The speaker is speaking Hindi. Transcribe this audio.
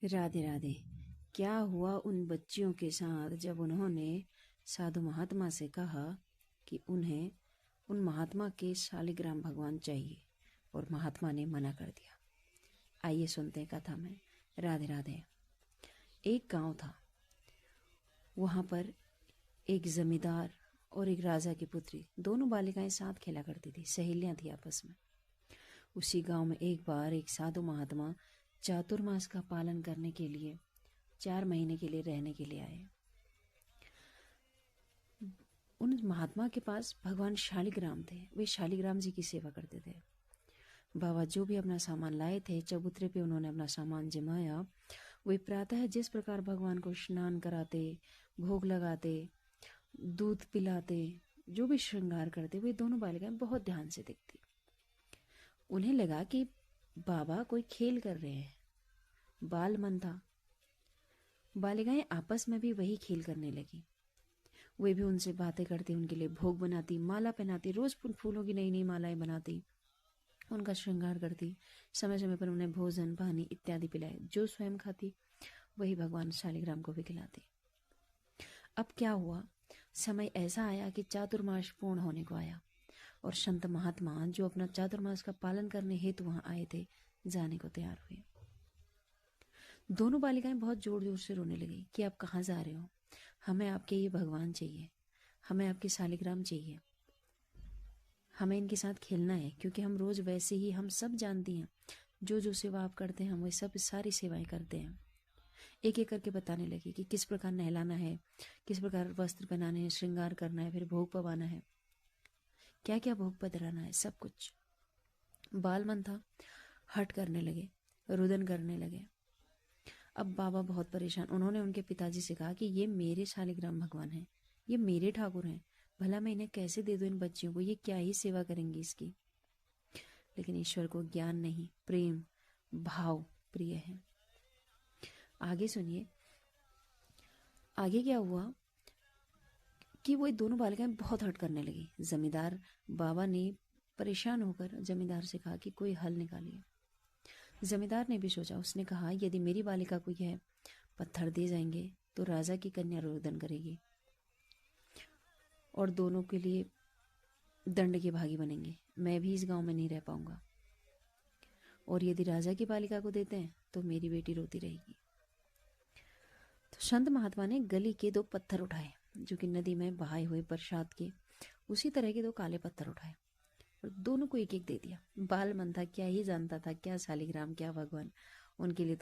राधे राधे। क्या हुआ उन बच्चियों के साथ जब उन्होंने साधु महात्मा से कहा कि उन्हें उन महात्मा के शालिग्राम भगवान चाहिए और महात्मा ने मना कर दिया। आइए सुनते हैं कथा में। राधे राधे। एक गांव था। वहाँ पर एक जमींदार और एक राजा की पुत्री, दोनों बालिकाएं साथ खेला करती थी, सहेलियां थी आपस में। उसी गांव में एक बार एक साधु महात्मा चातुर्मास का पालन करने के लिए 4 महीने के लिए रहने के लिए आए। उन महात्मा के पास भगवान शालिग्राम थे। वे शालिग्राम जी की सेवा करते थे। बाबा जो भी अपना सामान लाए थे, चबूतरे पे उन्होंने अपना सामान जमाया। वे प्रातः जिस प्रकार भगवान को स्नान कराते, भोग लगाते, दूध पिलाते, जो भी श्रृंगार करते, वे दोनों बालिकाएं बहुत ध्यान से देखती। उन्हें लगा कि बाबा कोई खेल कर रहे हैं। बाल मन था। बालिकाएं आपस में भी वही खेल करने लगी। वे भी उनसे बातें करती, उनके लिए भोग बनाती, माला पहनाती, रोज फूलों की नई नई मालाएं बनाती, उनका श्रृंगार करती, समय समय पर उन्हें भोजन पानी इत्यादि पिलाए। जो स्वयं खाती वही भगवान शालिग्राम को भी खिलाती। अब क्या हुआ, समय ऐसा आया कि चातुर्मास पूर्ण होने को आया और संत महात्मा जो अपना चातुर्मास का पालन करने हेतु वहां आए थे, जाने को तैयार हुए। दोनों बालिकाएं बहुत जोर जोर से रोने लगी कि आप कहाँ जा रहे हो, हमें आपके ये भगवान चाहिए, हमें आपके शालिग्राम चाहिए, हमें इनके साथ खेलना है, क्योंकि हम रोज वैसे ही, हम सब जानती हैं, जो जो सेवा आप करते हैं हम वही सब सारी सेवाएं करते हैं। एक एक करके बताने लगी कि किस प्रकार नहलाना है, किस प्रकार वस्त्र पहनाने हैं, श्रृंगार करना है, फिर भोग पवाना है, क्या क्या भोग पधराना है, सब कुछ। बाल मन था, हट करने लगे, रुदन करने लगे। अब बाबा बहुत परेशान। उन्होंने उनके पिताजी से कहा कि ये मेरे शालिग्राम भगवान हैं, ये मेरे ठाकुर हैं, भला मैं इन्हें कैसे दे दूं इन बच्चियों को, ये क्या ही सेवा करेंगी इसकी। लेकिन ईश्वर को ज्ञान नहीं, प्रेम भाव प्रिय है। आगे सुनिए, आगे क्या हुआ कि वो दोनों बालिकाएं बहुत हट करने लगी। जमींदार बाबा ने परेशान होकर जमींदार से कहा कि कोई हल निकालिए। जमींदार ने भी सोचा। उसने कहा यदि मेरी बालिका को यह पत्थर दे जाएंगे तो राजा की कन्या रोदन करेगी और दोनों के लिए दंड के भागी बनेंगे। मैं भी इस गांव में नहीं रह पाऊंगा, और यदि राजा की बालिका को देते हैं तो मेरी बेटी रोती रहेगी। तो संत महात्मा ने गली के 2 पत्थर उठाए, जो कि नदी में बहाए हुए बरसात के उसी तरह के 2 काले पत्थर उठाए और दोनों को एक एक दे दिया। बाल मन था, क्या ही जानता था, क्या शालिग्राम, क्या भगवान, उनके लिए तो